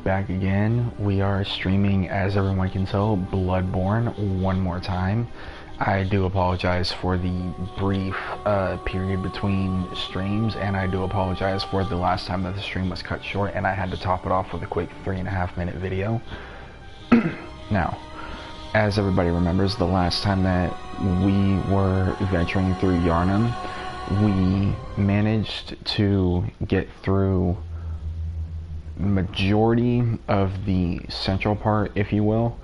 back again. We are streaming, as everyone can tell, Bloodborne one more time. I do apologize for the brief period between streams, and I do apologize for the last time that the stream was cut short and I had to top it off with a quick 3.5-minute video. Now, as everybody remembers, the last time that we were venturing through Yharnam, we managed to get through majority of the central part, if you will,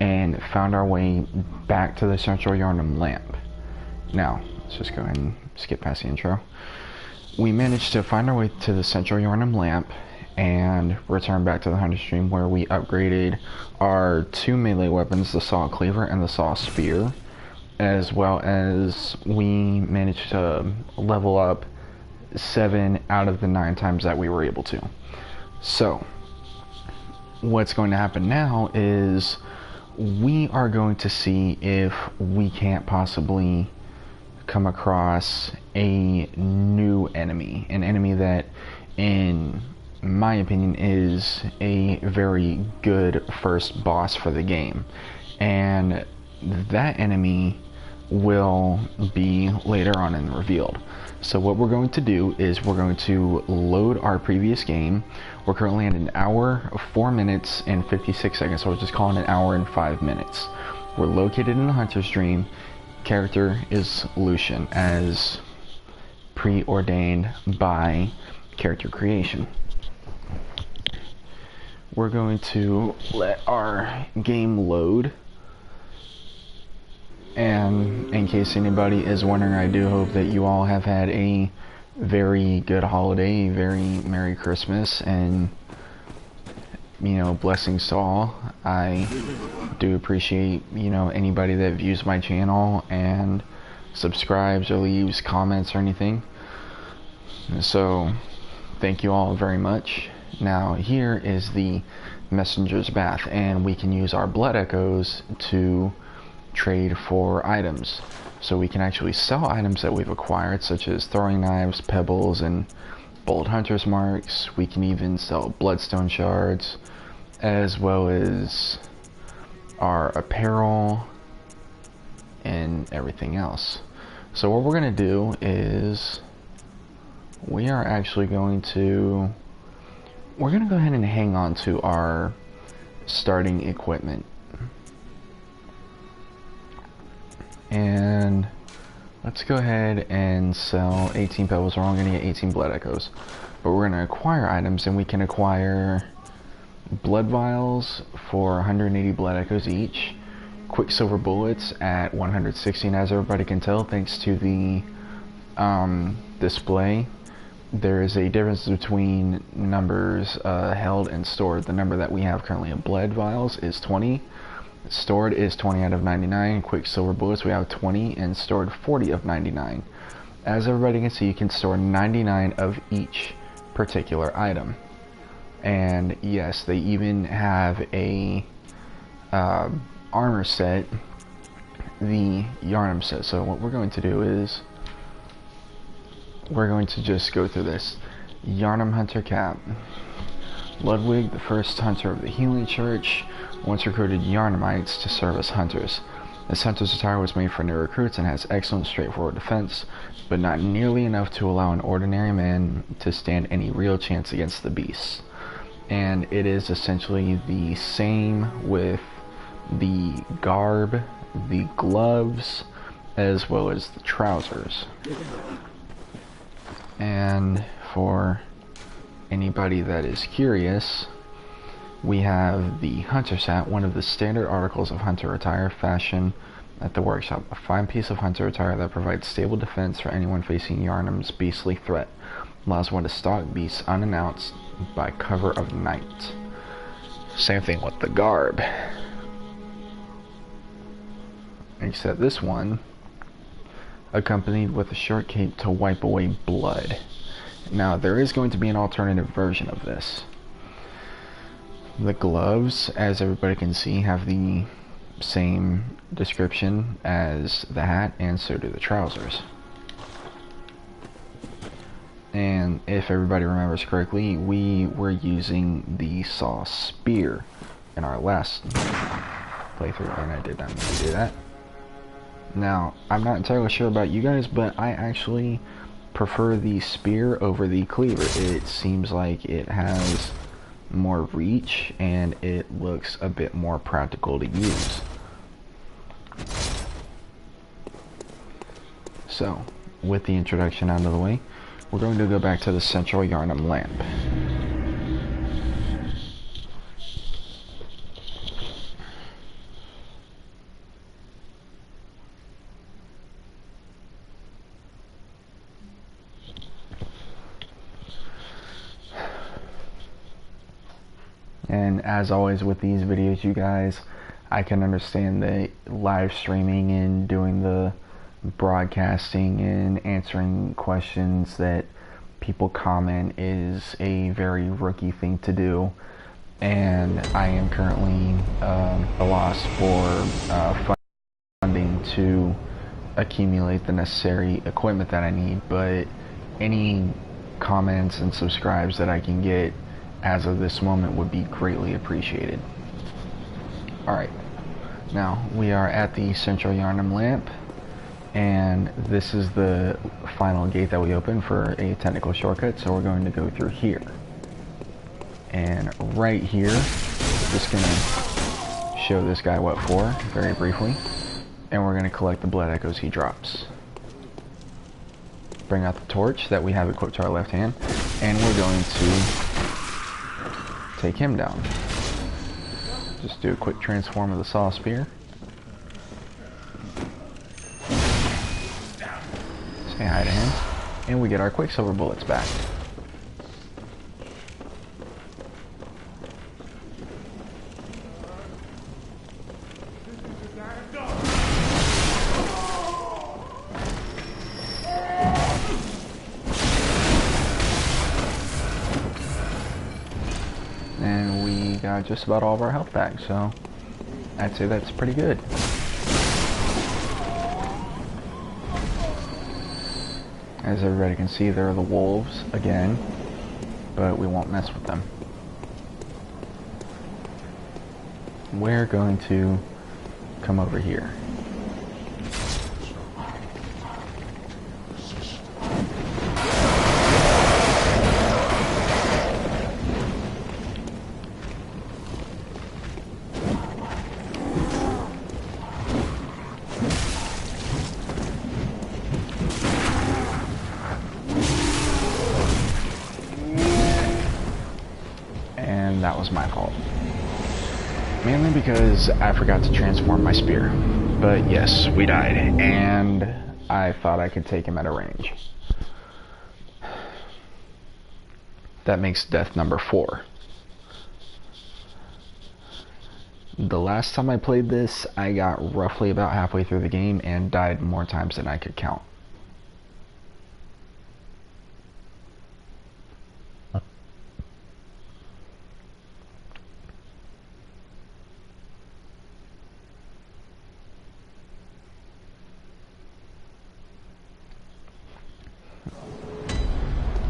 and found our way back to the central Yharnam lamp. Now, let's just go ahead and skip past the intro. We managed to find our way to the central Yharnam lamp and return back to the Hunter stream, where we upgraded our two melee weapons, the Saw Cleaver and the Saw Spear, as well as we managed to level up 7 out of the 9 times that we were able to. So, what's going to happen now is we are going to see if we can't possibly come across a new enemy. An enemy that, in my opinion, is a very good first boss for the game. And that enemy will be later on in the revealed. So what we're going to do is we're going to load our previous game. We're currently at 1 hour, 4 minutes, and 56 seconds, so we'll just call it 1 hour and 5 minutes. We're located in the Hunter's Dream. Character is Lucian, as preordained by character creation. We're going to let our game load. And in case anybody is wondering, I do hope that you all have had a very good holiday, a very Merry Christmas, and, you know, blessings to all. I do appreciate, you know, anybody that views my channel and subscribes or leaves comments or anything. So, thank you all very much. Now, here is the Messenger's Bath, and we can use our blood echoes to trade for items. So we can actually sell items that we've acquired, such as throwing knives, pebbles, and bold hunter's marks. We can even sell bloodstone shards, as well as our apparel and everything else. So what we're going to do is we are actually going to go ahead and hang on to our starting equipment. And let's go ahead and sell 18 pebbles. We're only going to get 18 blood echoes, but we're going to acquire items, and we can acquire blood vials for 180 blood echoes each, quicksilver bullets at 160, and as everybody can tell, thanks to the display, there is a difference between numbers held and stored. The number that we have currently in blood vials is 20. Stored is 20 out of 99. Quicksilver bullets, we have 20, and stored 40 of 99. As everybody can see, you can store 99 of each particular item. And yes, they even have a armor set, the Yharnam set. So what we're going to do is we're going to just go through this. Yharnam Hunter Cap. Ludwig, the first hunter of the Healing Church, once recruited Yharnamites to serve as hunters. This hunter's attire was made for new recruits and has excellent straightforward defense, but not nearly enough to allow an ordinary man to stand any real chance against the beasts. And it is essentially the same with the garb, the gloves, as well as the trousers. And for anybody that is curious, we have the Hunter's Hat, one of the standard articles of hunter attire fashioned at the workshop. A fine piece of hunter attire that provides stable defense for anyone facing Yharnam's beastly threat. Allows one to stalk beasts unannounced by cover of night. Same thing with the garb. Except this one, accompanied with a short cape to wipe away blood. Now, there is going to be an alternative version of this. The gloves, as everybody can see, have the same description as the hat, and so do the trousers. And if everybody remembers correctly, we were using the saw spear in our last playthrough, and I did not mean to do that. Now, I'm not entirely sure about you guys, but I actually prefer the spear over the cleaver. It seems like it has more reach, and it looks a bit more practical to use. So, with the introduction out of the way, we're going to go back to the central Yarnum lamp. And as always with these videos, you guys, I can understand that live streaming and doing the broadcasting and answering questions that people comment is a very rookie thing to do, and I am currently a loss for funding to accumulate the necessary equipment that I need, but any comments and subscribes that I can get as of this moment would be greatly appreciated. Alright, now we are at the central Yarnum lamp, and this is the final gate that we open for a technical shortcut, so we're going to go through here. And right here, just gonna show this guy what for, very briefly, and we're gonna collect the blood echoes he drops. Bring out the torch that we have equipped to our left hand, and we're going to take him down. Just do a quick transform of the saw spear. Say hi to him, and we get our quicksilver bullets back. And we got just about all of our health back, so I'd say that's pretty good. As everybody can see, there are the wolves again, but we won't mess with them. We're going to come over here. That was my fault. Mainly because I forgot to transform my spear. But yes, we died, and I thought I could take him at a range. That makes death number 4. The last time I played this, I got roughly about halfway through the game and died more times than I could count.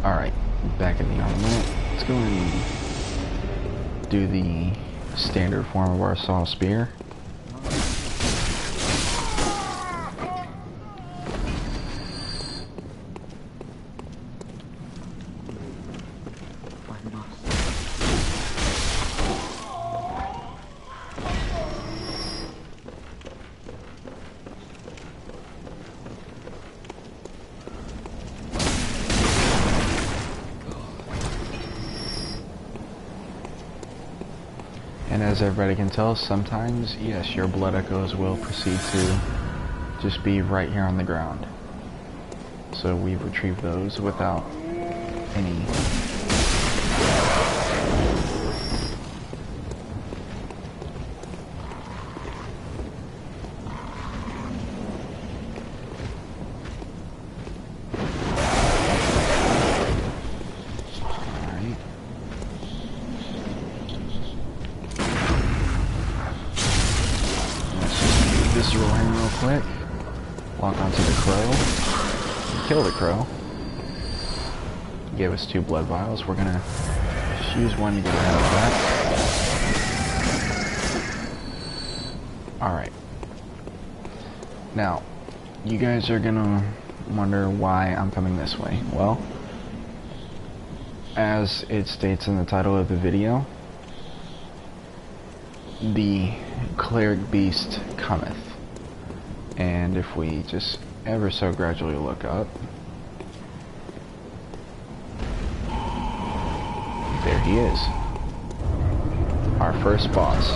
Alright, back in the armament. Let's go and do the standard form of our saw spear. And as everybody can tell, sometimes, yes, your blood echoes will proceed to just be right here on the ground. So we've retrieved those without any... Visceral him real quick, walk onto the crow, kill the crow, gave us 2 blood vials. We're gonna just use one to get ahead of that. Alright. Now, you guys are gonna wonder why I'm coming this way. Well, as it states in the title of the video, the Cleric Beast cometh. And if we just ever so gradually look up, there he is, our first boss.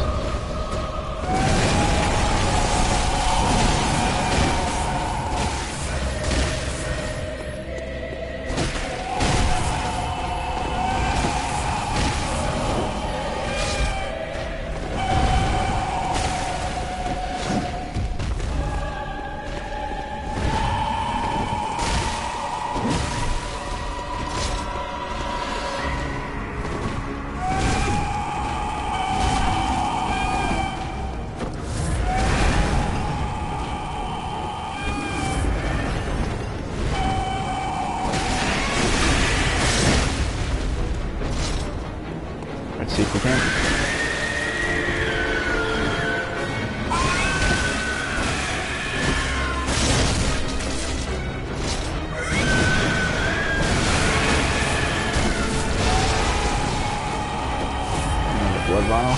Let's see if we can. Another blood vial.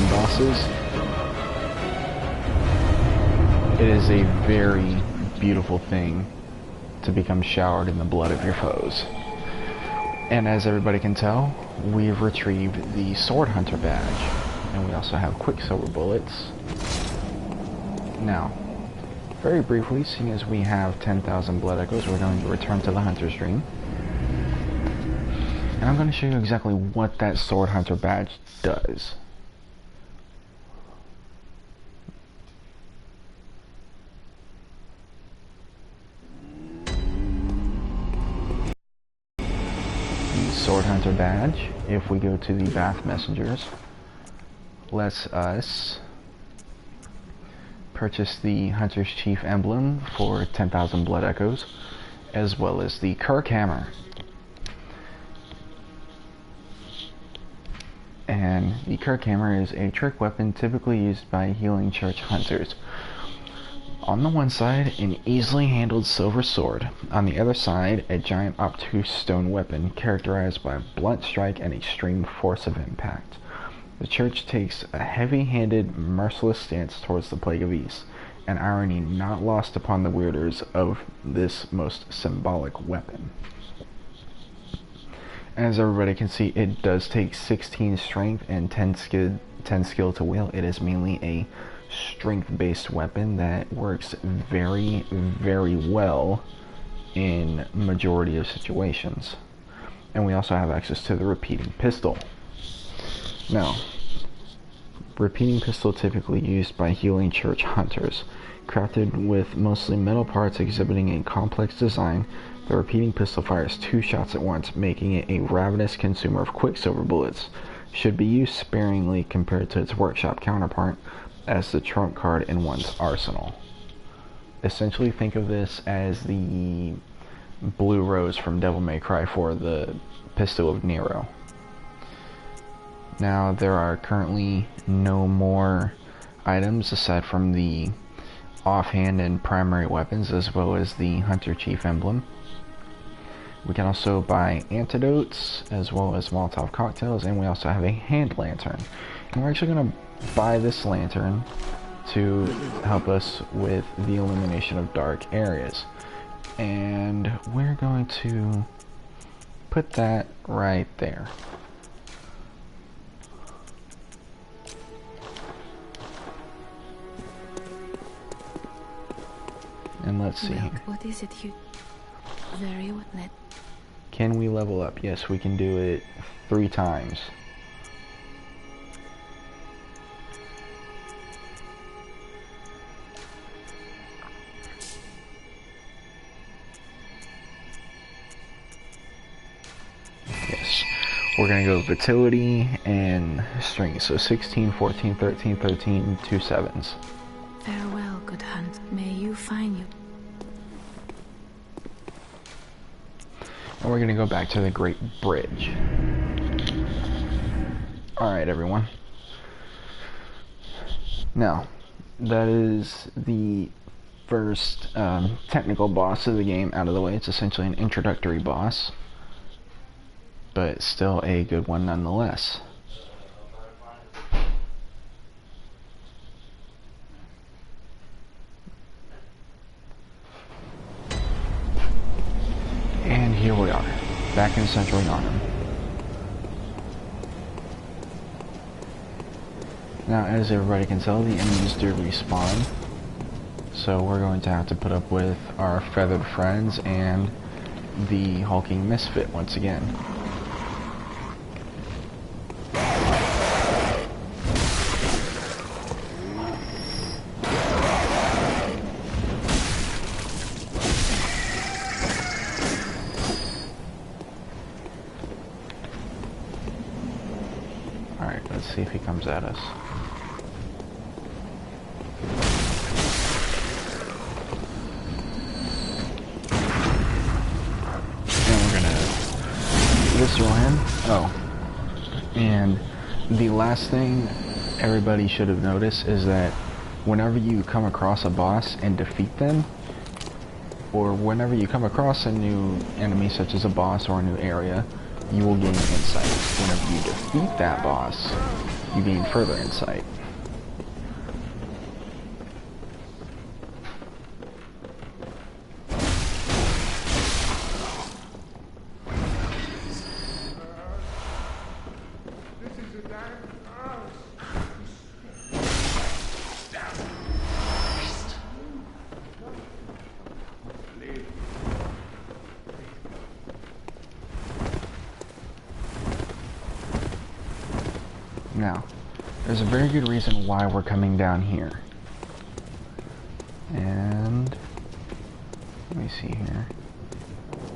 Bosses. It is a very beautiful thing to become showered in the blood of your foes. And as everybody can tell, we've retrieved the Sword Hunter badge, and we also have Quicksilver bullets. Now, very briefly, seeing as we have 10,000 blood echoes, we're going to return to the Hunter's Dream. And I'm going to show you exactly what that Sword Hunter badge does. Sword Hunter badge, if we go to the Bath Messengers, lets us purchase the Hunter's Chief emblem for 10,000 blood echoes, as well as the Kirk Hammer. And the Kirk Hammer is a trick weapon typically used by healing church hunters. On the one side, an easily handled silver sword. On the other side, a giant obtuse stone weapon characterized by blunt strike and extreme force of impact. The church takes a heavy-handed, merciless stance towards the Plague of East, an irony not lost upon the wielders of this most symbolic weapon. As everybody can see, it does take 16 strength and 10 skill to wield. It is mainly a strength-based weapon that works very, very well in majority of situations. And we also have access to the repeating pistol. Now, repeating pistol typically used by healing church hunters. Crafted with mostly metal parts exhibiting a complex design, the repeating pistol fires 2 shots at once, making it a ravenous consumer of Quicksilver bullets. Should be used sparingly compared to its workshop counterpart as the trump card in one's arsenal. Essentially think of this as the blue rose from Devil May Cry for the pistol of Nero. Now, there are currently no more items aside from the offhand and primary weapons, as well as the Hunter Chief emblem. We can also buy antidotes as well as Molotov cocktails, and we also have a hand lantern. And we're actually going to buy this lantern to help us with the illumination of dark areas. And we're going to put that right there. And let's see here. What is it you... Very what net? Can we level up? Yes, we can do it 3 times. Yes. We're going to go vitality and strength. So 16, 14, 13, 13, 2 7s. Farewell, good hunt. May you find you. And we're going to go back to the Great Bridge. Alright, everyone. Now, that is the first technical boss of the game out of the way. It's essentially an introductory boss, but still a good one nonetheless. And here we are, back in Central Yharnam. Now, as everybody can tell, the enemies do respawn, so we're going to have to put up with our feathered friends and the hulking misfit once again. Alright, let's see if he comes at us. And we're gonna visceral him. Oh. And the last thing everybody should have noticed is that whenever you come across a boss and defeat them, or whenever you come across a new enemy such as a boss or a new area, you will gain insight. Whenever you defeat that boss, you gain further insight. Now, there's a very good reason why we're coming down here. And let me see here.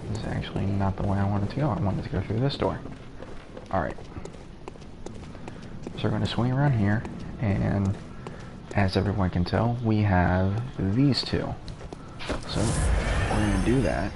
This is actually not the way I wanted to go. I wanted to go through this door. Alright. So we're going to swing around here, and as everyone can tell, we have these two. So we're going to do that.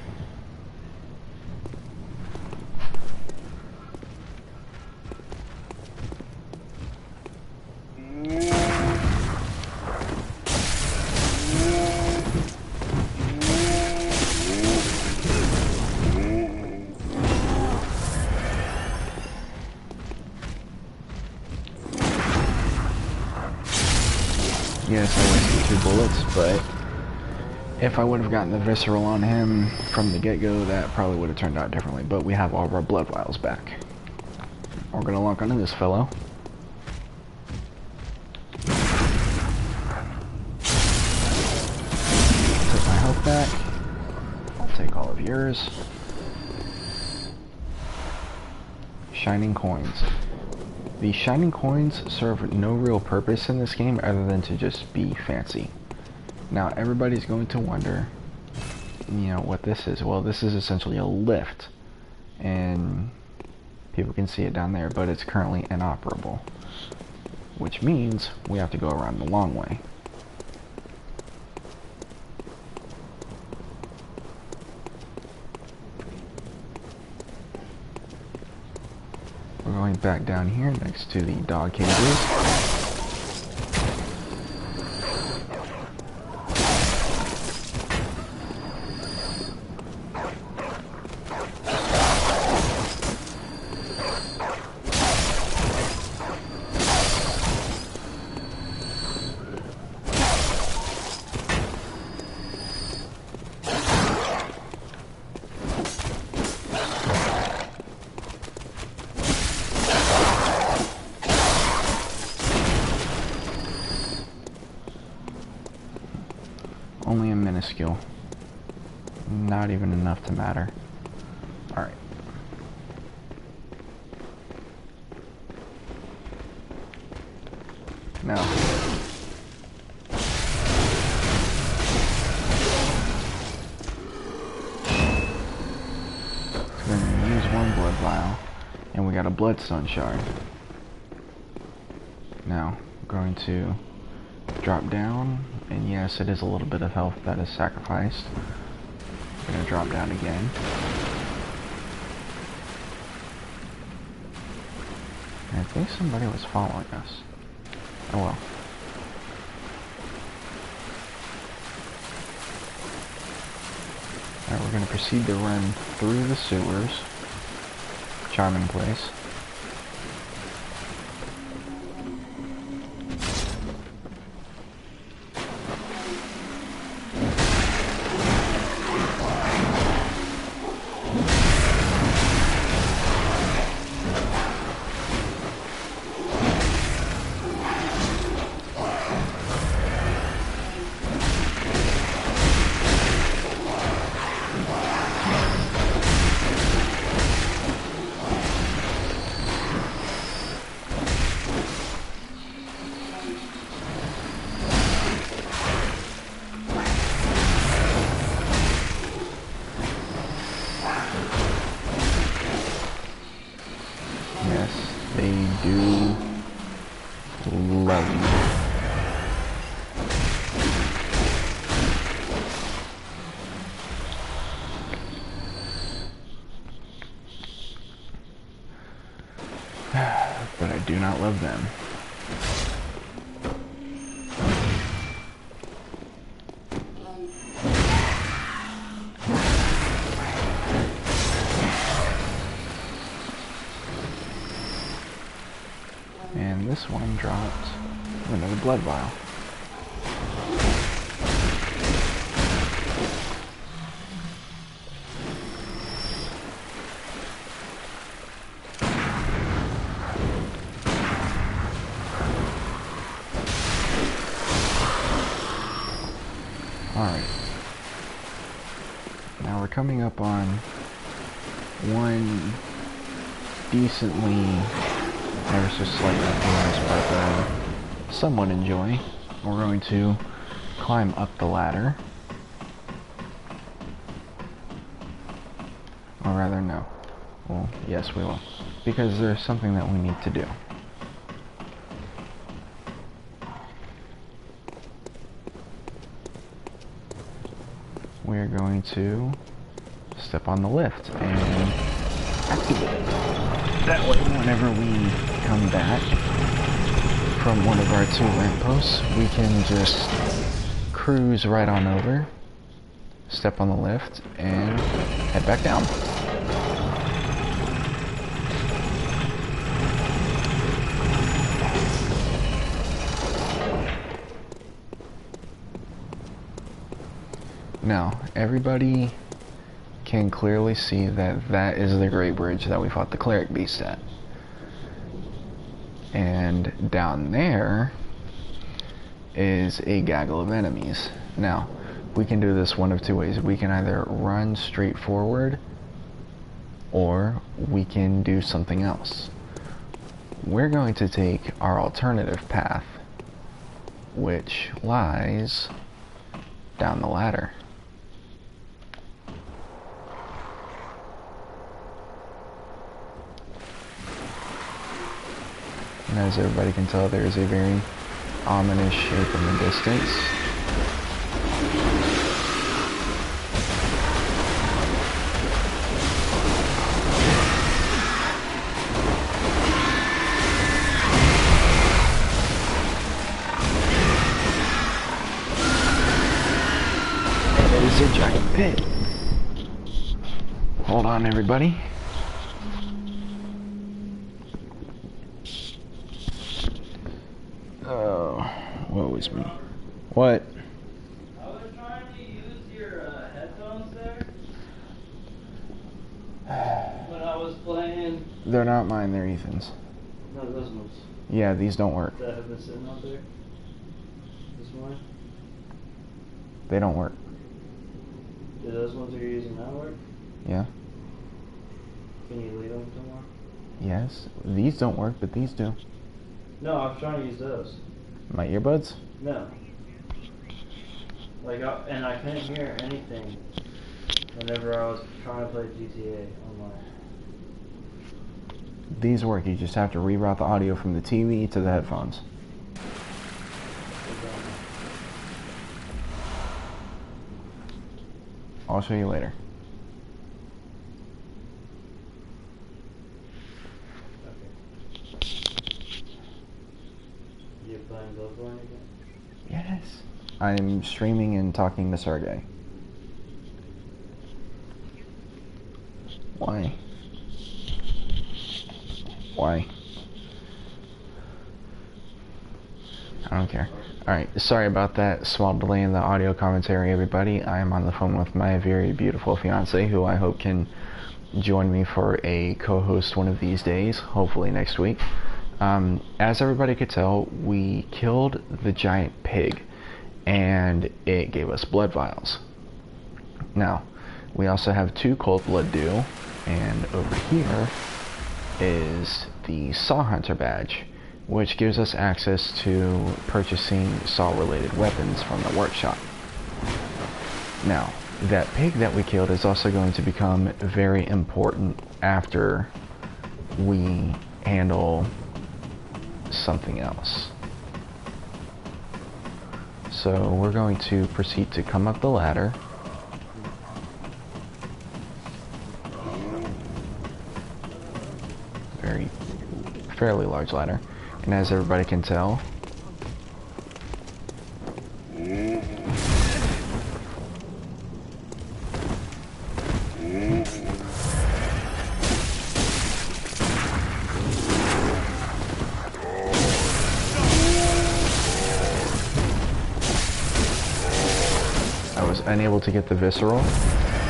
Yes, I wasted 2 bullets, but if I would have gotten the visceral on him from the get-go, that probably would have turned out differently. But we have all of our blood vials back. We're going to lock onto this fellow. Take my health back. I'll take all of yours. Shining coins. The shining coins serve no real purpose in this game other than to just be fancy. Now everybody's going to wonder, you know, what this is. Well, this is essentially a lift, and people can see it down there, but it's currently inoperable, which means we have to go around the long way. We're going back down here next to the dog cages. only a minuscule. Not even enough to matter. Alright. Now. So we're going to use one blood vial. And we got a bloodstone shard. Now, I'm going to drop down. And yes, it is a little bit of health that is sacrificed. I'm going to drop down again. And I think somebody was following us. Oh well. Alright, we're going to proceed to run through the sewers. Charming place. They do love you. But I do not love them. And this one dropped another blood vial. Alright. Now we're coming up on one decently, ever so slightly famous part that I somewhat enjoy. We're going to climb up the ladder. Or rather, no. Well, yes, we will. Because there's something that we need to do. We're going to step on the lift and activate it. That way, whenever we come back from one of our 2 lampposts, we can just cruise right on over, step on the lift, and head back down. Now, everybody can clearly see that that is the Great Bridge that we fought the Cleric Beast at. And down there is a gaggle of enemies. Now, we can do this one of 2 ways. We can either run straight forward, or we can do something else. We're going to take our alternative path, which lies down the ladder. And as everybody can tell, there is a very ominous shape in the distance. And it is a giant pit. Hold on, everybody. Woe is me. What? I was trying to use your headphones there when I was playing. They're not mine, they're Ethan's. No, those ones Yeah, these don't work. that have been sitting out there this morning. They don't work. Do those ones you're using now work? Yeah. Can you leave them somewhere? Yes. These don't work, but these do. No, I was trying to use those. My earbuds? No. Like, and I couldn't hear anything whenever I was trying to play GTA online. These work. You just have to reroute the audio from the TV to the headphones. I'll show you later. Okay. You playing Bloodborne again? Yes. I'm streaming and talking to Sergey. Why? Why? I don't care. Alright, sorry about that small delay in the audio commentary, everybody. I am on the phone with my very beautiful fiance, who I hope can join me for a co-host one of these days, hopefully next week. As everybody could tell, we killed the giant pig, and it gave us blood vials. Now, we also have 2 cold blood dew, and over here is the Saw Hunter badge, which gives us access to purchasing saw-related weapons from the workshop. Now, that pig that we killed is also going to become very important after we handle something else. So we're going to proceed to come up the ladder. Fairly large ladder. And as everybody can tell, I was unable to get the visceral,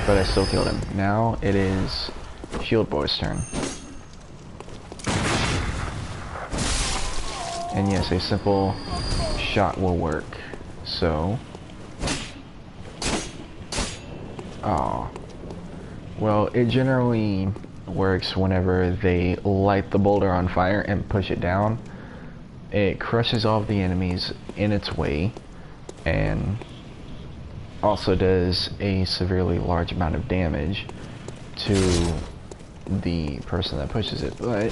but I still killed him. Now it is Shield Boy's turn. And yes, a simple shot will work. So... oh. Well, it generally works whenever they light the boulder on fire and push it down. It crushes all of the enemies in its way, and also does a severely large amount of damage to the person that pushes it, but...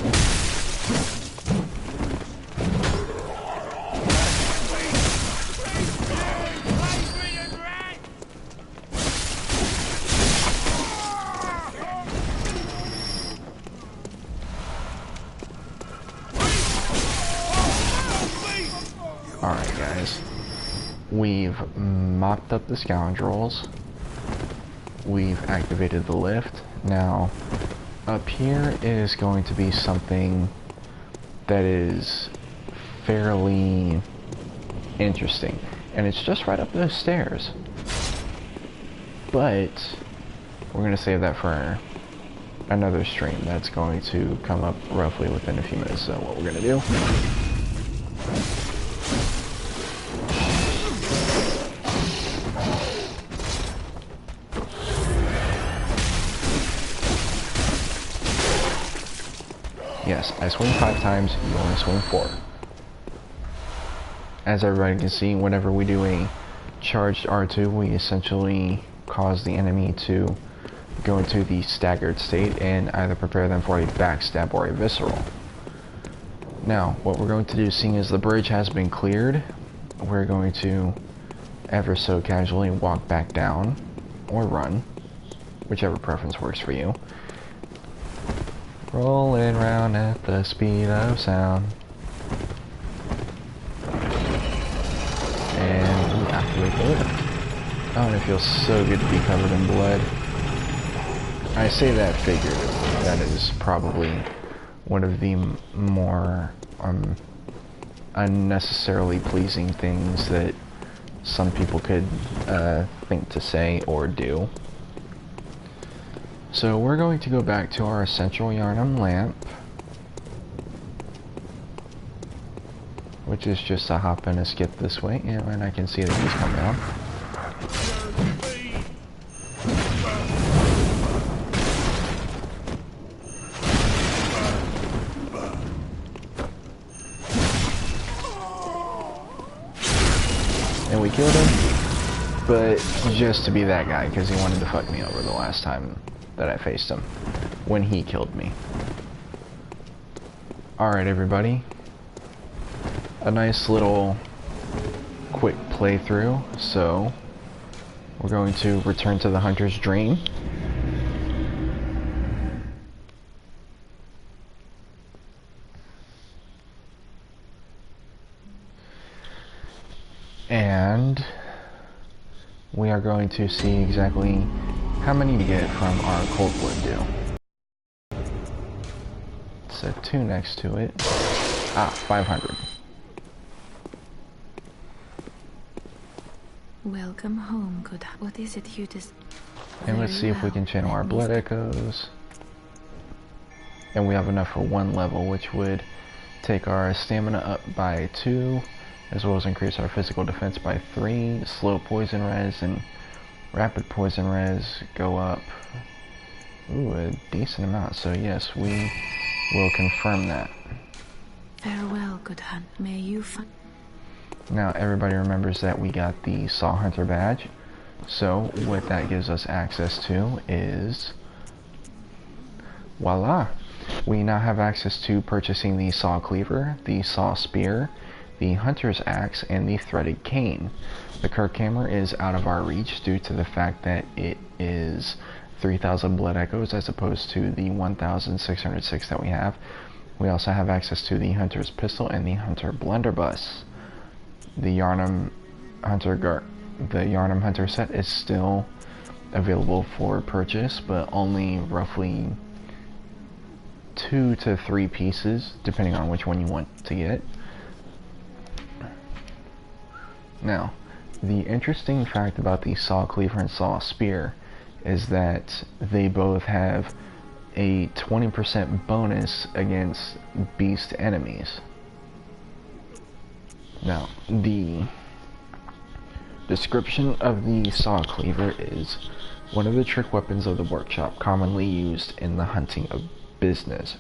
Alright guys, we've mopped up the scoundrels, we've activated the lift. Now, up here is going to be something that is fairly interesting, and it's just right up those stairs. But, we're going to save that for another stream that's going to come up roughly within a few minutes. So what we're going to do... yes, I swing 5 times, you only swing 4. As everybody can see, whenever we do a charged R2, we essentially cause the enemy to go into the staggered state and either prepare them for a backstab or a visceral. Now, what we're going to do, seeing as the bridge has been cleared, we're going to ever so casually walk back down, or run, whichever preference works for you. Rolling round at the speed of sound. And we activate the lift. Oh, and it feels so good to be covered in blood. I say that figuratively. That is probably one of the more unnecessarily pleasing things that some people could think to say or do. So we're going to go back to our Central Yarnum lamp, which is just a hop and a skip this way, and I can see that he's come down. and we killed him, but just to be that guy, because he wanted to fuck me over the last time that I faced him, when he killed me. Alright everybody, a nice little quick playthrough, so we're going to return to the Hunter's Dream. And we are going to see exactly how many to get from our Cold Blood deal. Set 2 next to it. 500. Welcome home, good. What is it you just... And let's see if we can channel our blood echoes. And we have enough for 1 level, which would take our stamina up by 2, as well as increase our physical defense by 3. Slow poison res and rapid poison res go up, a decent amount. So yes, we will confirm that. Farewell, good hunt. May you find... Now everybody remembers that we got the Saw Hunter badge. So what that gives us access to is, voila! We now have access to purchasing the Saw Cleaver, the Saw Spear, the Hunter's Axe, and the Threaded Cane. The Kirk Hammer is out of our reach due to the fact that it is 3,000 blood echoes as opposed to the 1,606 that we have. We also have access to the Hunter's Pistol and the Hunter Blunderbuss. The Yharnam Hunter set is still available for purchase, but only roughly 2 to 3 pieces, depending on which one you want to get. Now, the interesting fact about the Saw Cleaver and Saw Spear is that they both have a 20% bonus against beast enemies. Now, the description of the Saw Cleaver is one of the trick weapons of the workshop commonly used in the hunting business.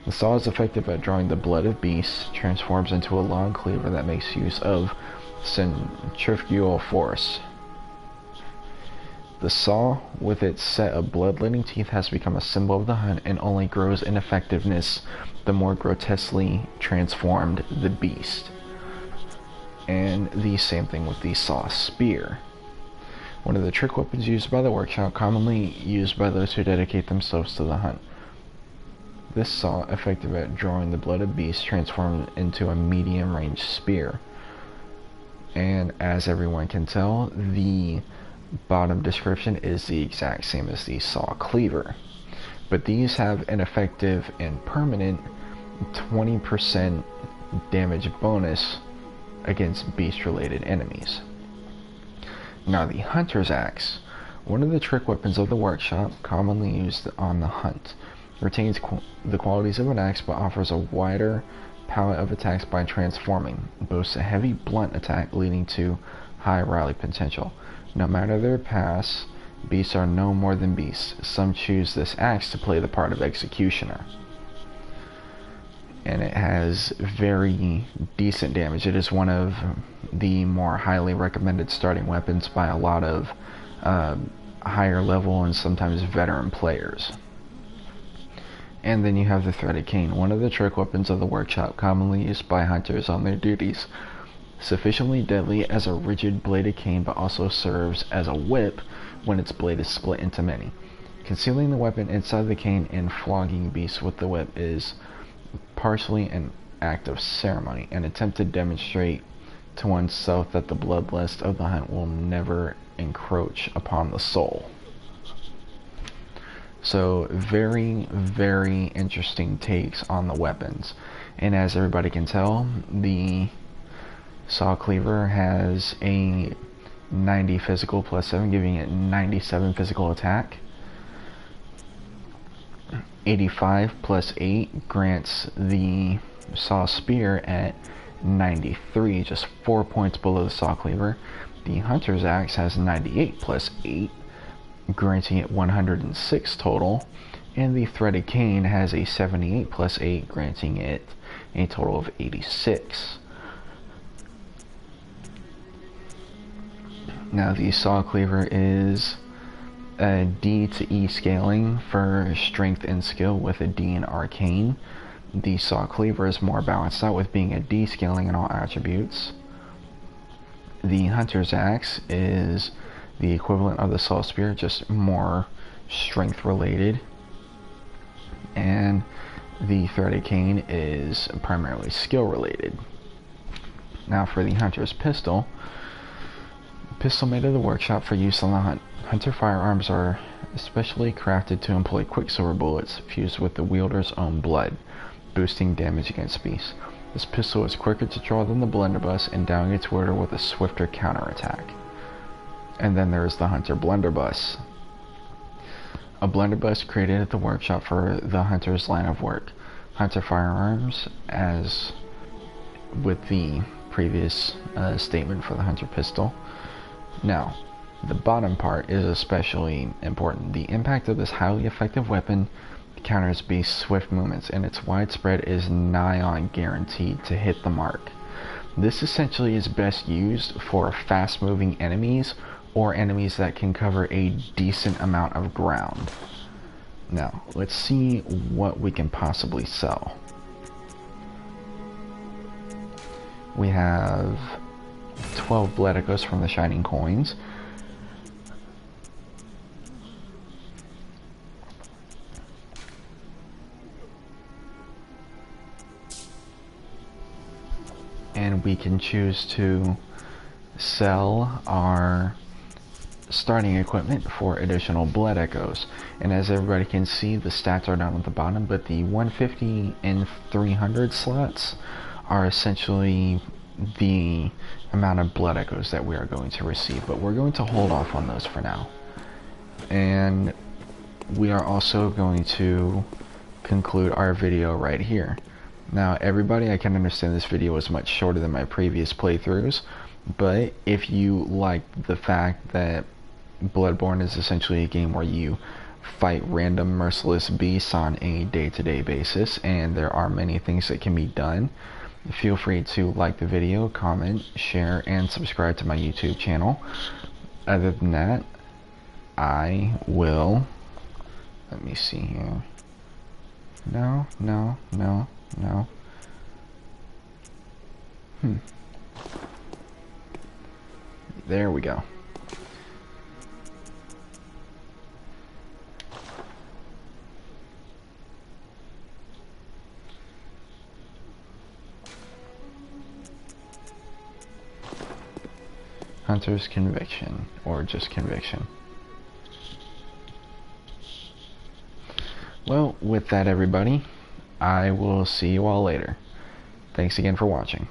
The saw is effective at drawing the blood of beasts, transforms into a long cleaver that makes use of centrifugal force. The saw, with its set of blood-letting teeth, has become a symbol of the hunt and only grows in effectiveness the more grotesquely transformed the beast. And the same thing with the Saw Spear. One of the trick weapons used by the workshop, commonly used by those who dedicate themselves to the hunt. This saw, effective at drawing the blood of beasts, transformed into a medium-range spear. And as everyone can tell, the bottom description is the exact same as the Saw Cleaver. But these have an effective and permanent 20% damage bonus against beast-related enemies. Now the Hunter's Axe, one of the trick weapons of the workshop, commonly used on the hunt. Retains the qualities of an axe but offers a wider palette of attacks by transforming. Boasts a heavy blunt attack leading to high rally potential. No matter their past, beasts are no more than beasts. Some choose this axe to play the part of executioner. And it has very decent damage. It is one of the more highly recommended starting weapons by a lot of higher level and sometimes veteran players. And then you have the Threaded Cane, one of the trick weapons of the workshop, commonly used by hunters on their duties. Sufficiently deadly as a rigid bladed cane, but also serves as a whip when its blade is split into many. Concealing the weapon inside the cane and flogging beasts with the whip is partially an act of ceremony, an attempt to demonstrate to oneself that the bloodlust of the hunt will never encroach upon the soul. So very, very interesting takes on the weapons. And as everybody can tell, the Saw Cleaver has a 90 physical plus 7, giving it 97 physical attack. 85 plus 8 grants the Saw Spear at 93, just 4 points below the Saw Cleaver. The Hunter's Axe has 98 plus 8, granting it 106 total, and the Threaded Cane has a 78 plus 8, granting it a total of 86. Now the Saw Cleaver is a D to E scaling for strength and skill with a D in arcane. The Saw Cleaver is more balanced out with being a D scaling in all attributes. The Hunter's Axe is the equivalent of the Soul Spear, just more strength related. And the Threaded Cane is primarily skill related. Now for the Hunter's Pistol made of the workshop for use on the hunt. Hunter firearms are especially crafted to employ quicksilver bullets fused with the wielder's own blood, boosting damage against beasts. This pistol is quicker to draw than the blunderbuss, endowing its wielder with a swifter counterattack. And then there is the Hunter Blunderbuss. A blunderbuss created at the workshop for the hunter's line of work. Hunter firearms, as with the previous statement for the Hunter pistol. Now, the bottom part is especially important. The impact of this highly effective weapon counters beast's swift movements, and its widespread is nigh on guaranteed to hit the mark. This essentially is best used for fast-moving enemies or enemies that can cover a decent amount of ground. Now, let's see what we can possibly sell. We have 12 blood echoes from the shining coins. And we can choose to sell our starting equipment for additional blood echoes. And as everybody can see, the stats are down at the bottom, but the 150 and 300 slots are essentially the amount of blood echoes that we are going to receive, but we're going to hold off on those for now. And we are also going to conclude our video right here. Now everybody, I can understand this video was much shorter than my previous playthroughs, but if you like the fact that Bloodborne is essentially a game where you fight random merciless beasts on a day-to-day basis, and there are many things that can be done, feel free to like the video, comment, share, and subscribe to my YouTube channel. Other than that, I will... let me see here. No. There we go. Hunter's Conviction, or just Conviction. Well, with that everybody, I will see you all later. Thanks again for watching.